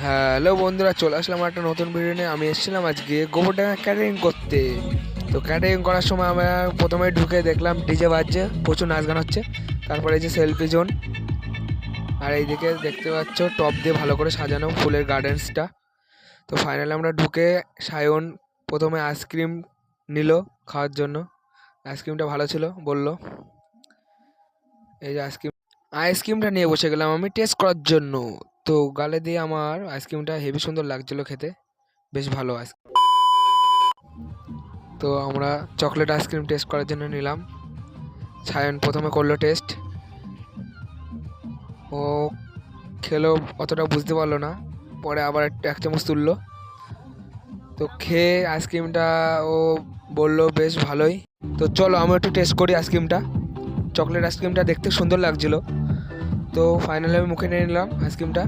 Hello বন্ধুরা, চলে আসলাম একটা নতুন ভিডিও নিয়ে। আমি এসেছিলাম আজকে গোবরডাঙ্গা ক্যাটারিং করতে। তো ক্যাটারিং করার সময় আমরা প্রথমে ঢুকে দেখলাম ডিজে বাজছে, প্রচুর নাচ গান হচ্ছে। তারপরে এই যে সেলফি জোন, আর এইদিকে দেখতে পাচ্ছ টপ দিয়ে ভালো করে সাজানো ফুলের গার্ডেন্সটা। তো ফাইনালি আমরা ঢুকে সায়ন প্রথমে আইসক্রিম নিল খাওয়ার জন্য। আইসক্রিমটা ভালো ছিল বললো। এই যে আইসক্রিমটা নিয়ে বসে গেলাম আমি টেস্ট করার জন্য। তো গালে দিয়ে আমার আইসক্রিমটা হেভি সুন্দর লাগছিল খেতে, বেশ ভালো আইসক্রিম। তো আমরা চকলেট আইসক্রিম টেস্ট করার জন্য নিলাম। সায়ন প্রথমে করলো টেস্ট, ও খেলো, অতটা বুঝতে পারলো না, পরে আবার এক চামচ তুললো। তো খেয়ে আইসক্রিমটা ও বললো বেশ ভালোই। তো চলো আমি একটু টেস্ট করি আইসক্রিমটা। চকলেট আইসক্রিমটা দেখতে সুন্দর লাগছিল। তো ফাইনালি আমি মুখে নিয়ে নিলাম আইসক্রিমটা।